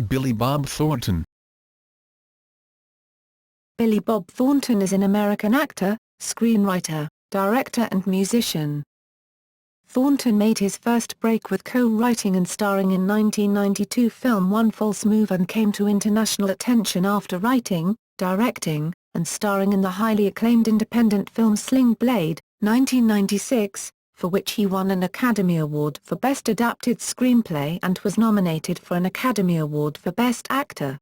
Billy Bob Thornton. Billy Bob Thornton is an American actor, screenwriter, director and musician. Thornton made his first break with co-writing and starring in 1992 film One False Move and came to international attention after writing, directing, and starring in the highly acclaimed independent film Sling Blade, 1996, for which he won an Academy Award for Best Adapted Screenplay and was nominated for an Academy Award for Best Actor.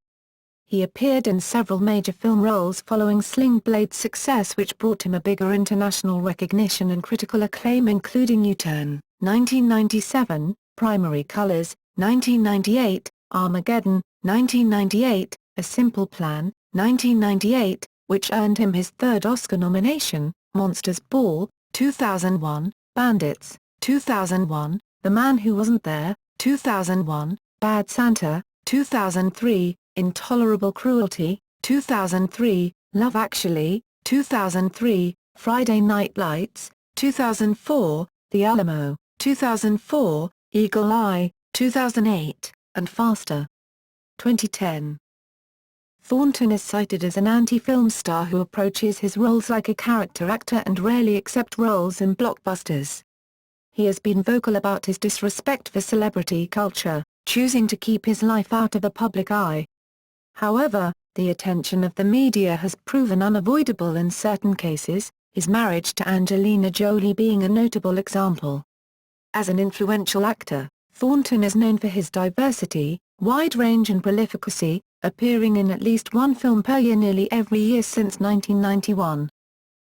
He appeared in several major film roles following Sling Blade's success, which brought him a bigger international recognition and critical acclaim, including U-Turn, 1997, Primary Colors, 1998, Armageddon, 1998, A Simple Plan, 1998, which earned him his third Oscar nomination, Monsters Ball, 2001, Bandits, 2001, The Man Who Wasn't There, 2001, Bad Santa, 2003, Intolerable Cruelty, 2003, Love Actually, 2003, Friday Night Lights, 2004, The Alamo, 2004, Eagle Eye, 2008, and Faster. 2010. Thornton is cited as an anti-film star who approaches his roles like a character actor and rarely accepts roles in blockbusters. He has been vocal about his disrespect for celebrity culture, choosing to keep his life out of the public eye. However, the attention of the media has proven unavoidable in certain cases, his marriage to Angelina Jolie being a notable example. As an influential actor, Thornton is known for his diversity, wide range and prolificacy, appearing in at least one film per year nearly every year since 1991.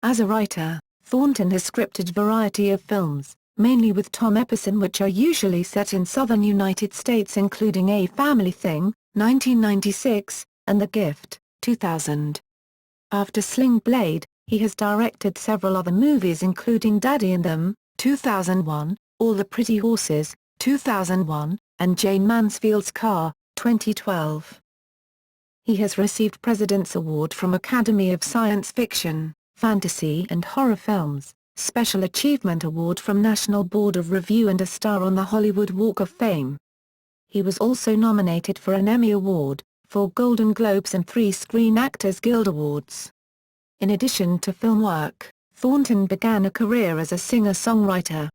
As a writer, Thornton has scripted a variety of films, mainly with Tom Epperson, which are usually set in southern United States, including A Family Thing, 1996, and The Gift, 2000. After Sling Blade, he has directed several other movies including Daddy and Them, 2001, All the Pretty Horses, 2001, and Jane Mansfield's Car, 2012. He has received President's Award from Academy of Science Fiction, Fantasy and Horror Films, Special Achievement Award from National Board of Review and a star on the Hollywood Walk of Fame. He was also nominated for an Emmy Award, 4 Golden Globes and 3 Screen Actors Guild Awards. In addition to film work, Thornton began a career as a singer-songwriter.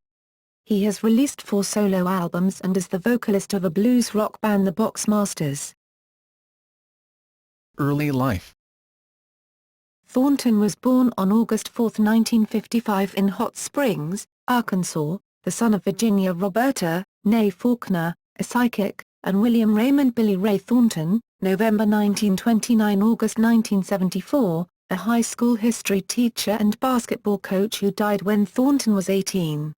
He has released 4 solo albums and is the vocalist of a blues rock band the Boxmasters. Early life. Thornton was born on August 4, 1955 in Hot Springs, Arkansas, the son of Virginia Roberta, née Faulkner, a psychic, and William Raymond Billy Ray Thornton, November 1929 – August 1974, a high school history teacher and basketball coach who died when Thornton was 18.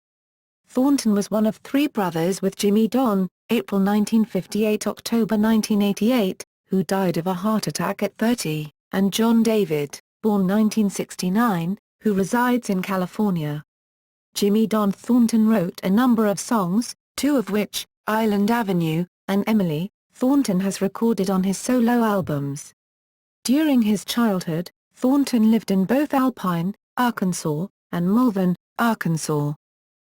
Thornton was one of 3 brothers with Jimmy Don, April 1958 – October 1988, who died of a heart attack at 30, and John David, born 1969, who resides in California. Jimmy Don Thornton wrote a number of songs, 2 of which, Island Avenue, and Emily, Thornton has recorded on his solo albums. During his childhood, Thornton lived in both Alpine, Arkansas, and Malvern, Arkansas.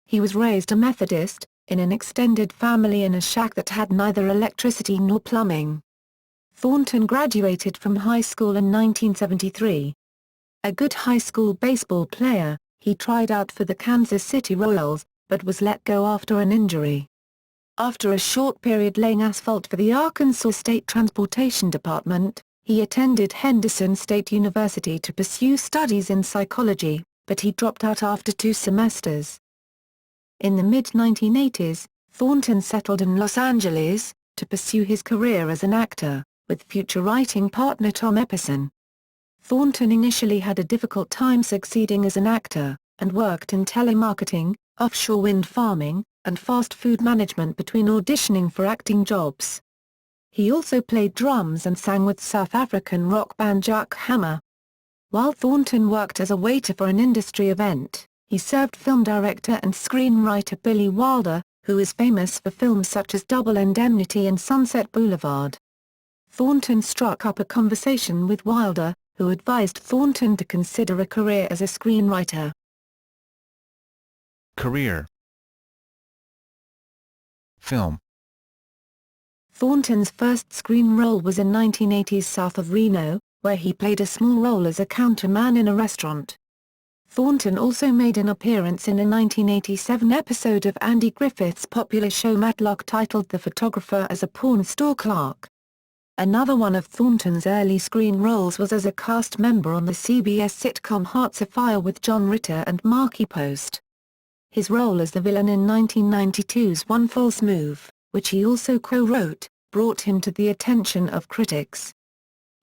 He was raised a Methodist, in an extended family in a shack that had neither electricity nor plumbing. Thornton graduated from high school in 1973. A good high school baseball player, he tried out for the Kansas City Royals, but was let go after an injury. After a short period laying asphalt for the Arkansas State Transportation Department, he attended Henderson State University to pursue studies in psychology, but he dropped out after 2 semesters. In the mid-1980s, Thornton settled in Los Angeles, to pursue his career as an actor, with future writing partner Tom Epperson. Thornton initially had a difficult time succeeding as an actor, and worked in telemarketing, offshore wind farming, and fast food management between auditioning for acting jobs. He also played drums and sang with South African rock band Jack Hammer. While Thornton worked as a waiter for an industry event, he served film director and screenwriter Billy Wilder, who is famous for films such as Double Indemnity and Sunset Boulevard. Thornton struck up a conversation with Wilder, who advised Thornton to consider a career as a screenwriter. Career. Film. Thornton's first screen role was in 1980's South of Reno, where he played a small role as a counterman in a restaurant. Thornton also made an appearance in a 1987 episode of Andy Griffith's popular show Matlock titled The Photographer as a pawn store clerk. Another one of Thornton's early screen roles was as a cast member on the CBS sitcom Hearts Afire with John Ritter and Marky Post. His role as the villain in 1992's One False Move, which he also co-wrote, brought him to the attention of critics.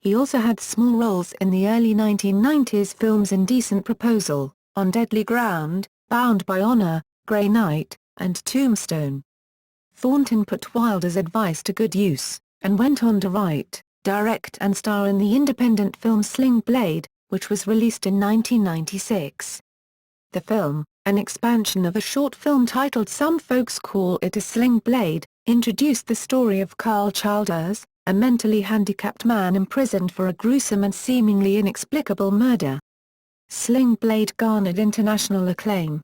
He also had small roles in the early 1990s films Indecent Proposal, On Deadly Ground, Bound by Honor, Grey Knight, and Tombstone. Thornton put Wilder's advice to good use, and went on to write, direct and star in the independent film Sling Blade, which was released in 1996. The film, an expansion of a short film titled Some Folks Call It a Sling Blade, introduced the story of Carl Childers, a mentally handicapped man imprisoned for a gruesome and seemingly inexplicable murder. Sling Blade garnered international acclaim.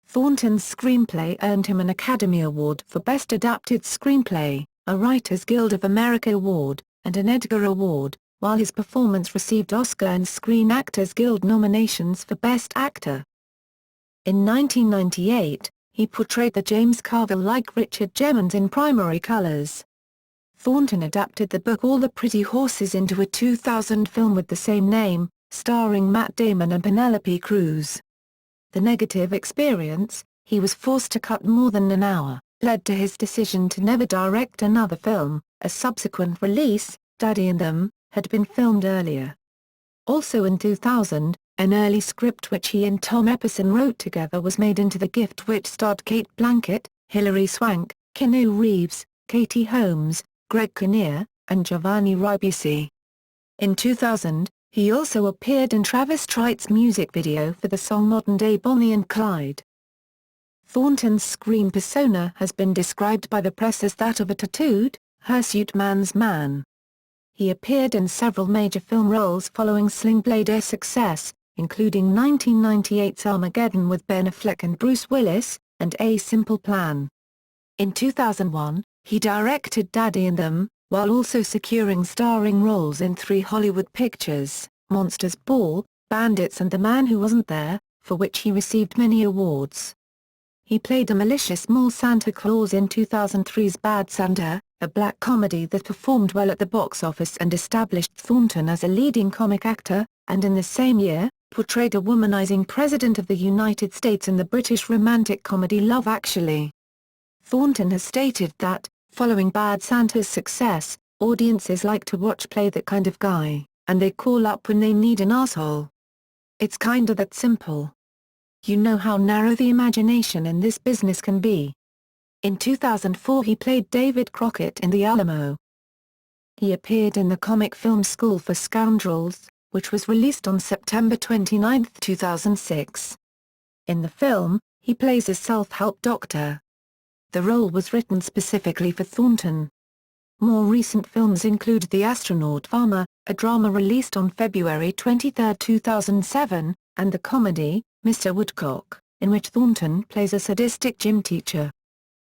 Thornton's screenplay earned him an Academy Award for Best Adapted Screenplay, a Writers Guild of America Award, and an Edgar Award, while his performance received Oscar and Screen Actors Guild nominations for Best Actor. In 1998, he portrayed the James Carville-like Richard Jemmons in Primary Colors. Thornton adapted the book All the Pretty Horses into a 2000 film with the same name, starring Matt Damon and Penelope Cruz. The negative experience, he was forced to cut more than an hour, led to his decision to never direct another film. A subsequent release, Daddy and Them, had been filmed earlier. Also in 2000, an early script which he and Tom Epperson wrote together was made into The Gift, which starred Kate Blanchett, Hilary Swank, Keanu Reeves, Katie Holmes, Greg Kinnear, and Giovanni Ribisi. In 2000, he also appeared in Travis Tright's music video for the song Modern Day Bonnie and Clyde. Thornton's screen persona has been described by the press as that of a tattooed, hirsute man's man. He appeared in several major film roles following Sling Blade's success, including 1998's Armageddon with Ben Affleck and Bruce Willis, and A Simple Plan. In 2001, he directed Daddy and Them, while also securing starring roles in 3 Hollywood pictures, Monsters Ball, Bandits and The Man Who Wasn't There, for which he received many awards. He played a malicious mall Santa Claus in 2003's Bad Santa, a black comedy that performed well at the box office and established Thornton as a leading comic actor, and in the same year, portrayed a womanizing President of the United States in the British romantic comedy Love Actually. Thornton has stated that, following Bad Santa's success, audiences like to watch Play That Kind of Guy, and they call up when they need an asshole. It's kinda that simple. You know how narrow the imagination in this business can be. In 2004 he played David Crockett in The Alamo. He appeared in the comic film School for Scoundrels, which was released on September 29, 2006. In the film, he plays a self-help doctor. The role was written specifically for Thornton. More recent films include The Astronaut Farmer, a drama released on February 23, 2007, and the comedy, Mr. Woodcock, in which Thornton plays a sadistic gym teacher.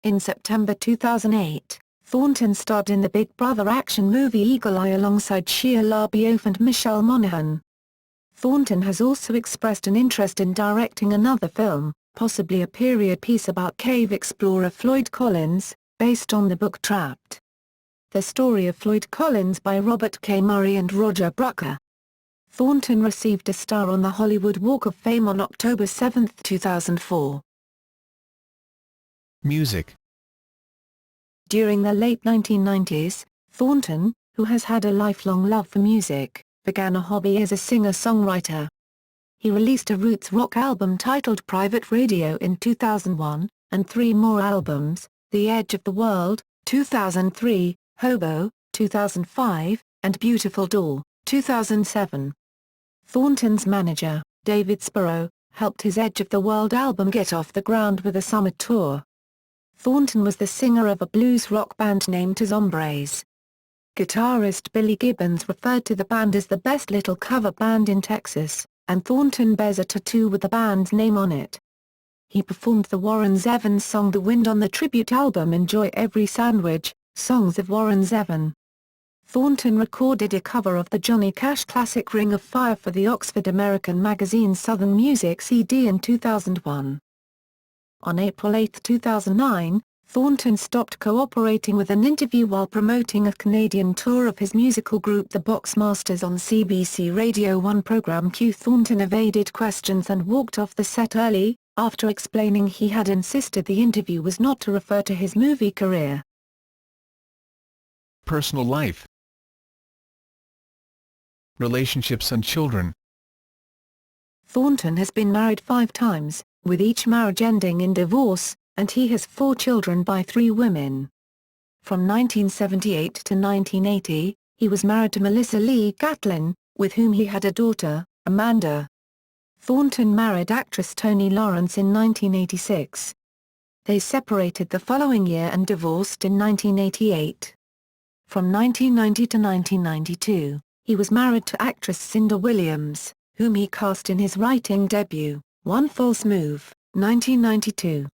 In September 2008, Thornton starred in the Big Brother action movie Eagle Eye alongside Shia LaBeouf and Michelle Monaghan. Thornton has also expressed an interest in directing another film, possibly a period piece about cave explorer Floyd Collins, based on the book Trapped. The Story of Floyd Collins by Robert K. Murray and Roger Brucker. Thornton received a star on the Hollywood Walk of Fame on October 7, 2004. Music. During the late 1990s, Thornton, who has had a lifelong love for music, began a hobby as a singer-songwriter. He released a roots rock album titled Private Radio in 2001, and 3 more albums, The Edge of the World, 2003, Hobo, 2005, and Beautiful Door, 2007. Thornton's manager, David Sparrow, helped his Edge of the World album get off the ground with a summer tour. Thornton was the singer of a blues rock band named His Hombres. Guitarist Billy Gibbons referred to the band as the best little cover band in Texas, and Thornton bears a tattoo with the band's name on it. He performed the Warren Zevons song The Wind on the tribute album Enjoy Every Sandwich, Songs of Warren Zevon. Thornton recorded a cover of the Johnny Cash classic Ring of Fire for the Oxford American magazine Southern Music CD in 2001. On April 8, 2009, Thornton stopped cooperating with an interview while promoting a Canadian tour of his musical group the Boxmasters on CBC Radio 1 program Q. Thornton evaded questions and walked off the set early, after explaining he had insisted the interview was not to refer to his movie career. Personal life. Relationships and children. Thornton has been married 5 times, with each marriage ending in divorce, and he has 4 children by 3 women. From 1978 to 1980, he was married to Melissa Lee Gatlin, with whom he had a daughter, Amanda. Thornton married actress Toni Lawrence in 1986. They separated the following year and divorced in 1988. From 1990 to 1992, he was married to actress Cinda Williams, whom he cast in his writing debut, One False Move, 1992.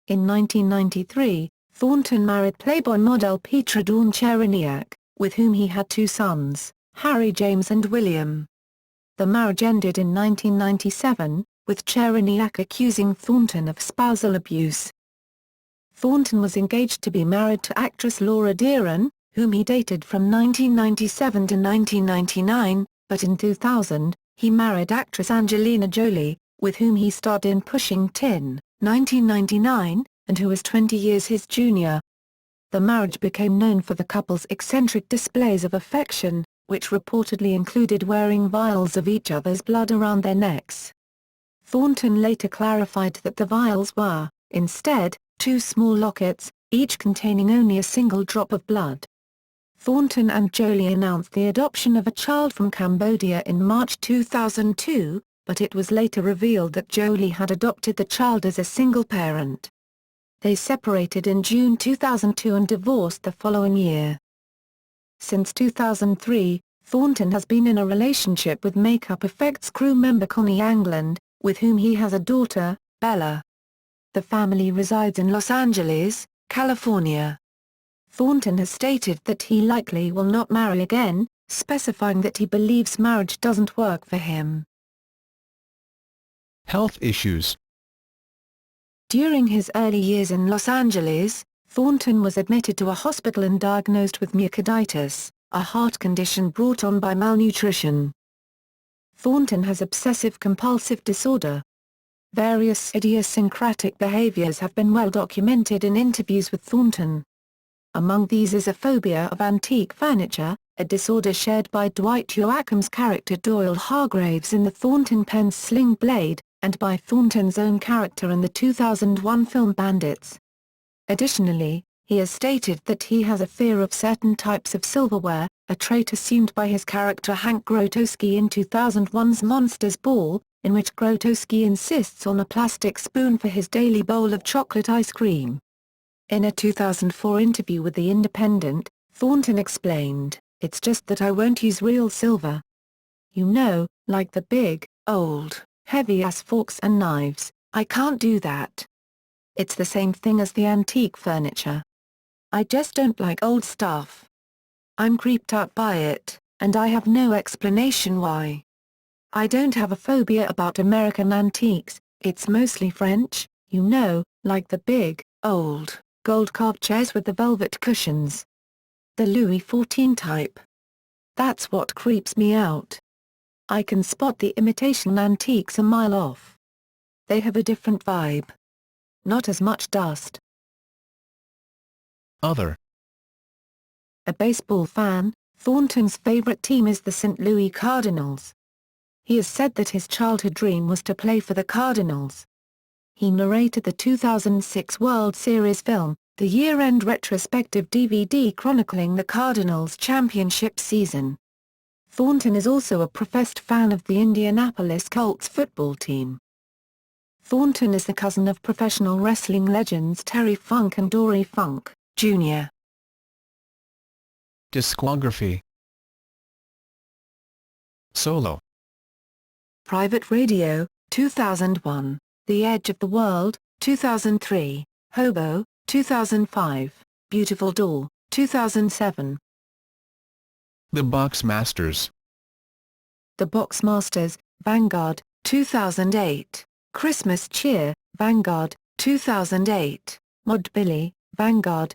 In 1993, Thornton married Playboy model Petra Dawn Chereniak, with whom he had 2 sons, Harry James and William. The marriage ended in 1997, with Chereniak accusing Thornton of spousal abuse. Thornton was engaged to be married to actress Laura Deeren, whom he dated from 1997 to 1999, but in 2000, he married actress Angelina Jolie, with whom he starred in Pushing Tin, 1999, and who was 20 years his junior. The marriage became known for the couple's eccentric displays of affection, which reportedly included wearing vials of each other's blood around their necks. Thornton later clarified that the vials were, instead, 2 small lockets, each containing only a single drop of blood. Thornton and Jolie announced the adoption of a child from Cambodia in March 2002, but it was later revealed that Jolie had adopted the child as a single parent. They separated in June 2002 and divorced the following year. Since 2003, Thornton has been in a relationship with makeup effects crew member Connie Angland, with whom he has a daughter, Bella. The family resides in Los Angeles, California. Thornton has stated that he likely will not marry again, specifying that he believes marriage doesn't work for him. Health issues. During his early years in Los Angeles, Thornton was admitted to a hospital and diagnosed with myocarditis, a heart condition brought on by malnutrition. Thornton has obsessive-compulsive disorder. Various idiosyncratic behaviors have been well documented in interviews with Thornton. Among these is a phobia of antique furniture, a disorder shared by Dwight Yoakam's character Doyle Hargraves in the Thornton Penn's Sling Blade, and by Thornton's own character in the 2001 film Bandits. Additionally, he has stated that he has a fear of certain types of silverware, a trait assumed by his character Hank Grotowski in 2001's Monsters Ball, in which Grotowski insists on a plastic spoon for his daily bowl of chocolate ice cream. In a 2004 interview with The Independent, Thornton explained, "It's just that I won't use real silver. You know, like the big, old, heavy-ass forks and knives, I can't do that. It's the same thing as the antique furniture. I just don't like old stuff. I'm creeped out by it, and I have no explanation why. I don't have a phobia about American antiques, it's mostly French, you know, like the big, old, gold-carved chairs with the velvet cushions. The Louis XIV type. That's what creeps me out. I can spot the imitation antiques a mile off. They have a different vibe. Not as much dust." Other. A baseball fan, Thornton's favorite team is the St. Louis Cardinals. He has said that his childhood dream was to play for the Cardinals. He narrated the 2006 World Series film, the year-end retrospective DVD chronicling the Cardinals' championship season. Thornton is also a professed fan of the Indianapolis Colts football team. Thornton is the cousin of professional wrestling legends Terry Funk and Dory Funk, Jr. Discography. Solo. Private Radio, 2001, The Edge of the World, 2003, Hobo, 2005, Beautiful Door, 2007. The Box Masters. The Boxmasters, Vanguard, 2008. Christmas Cheer, Vanguard, 2008. Mod Billy, Vanguard,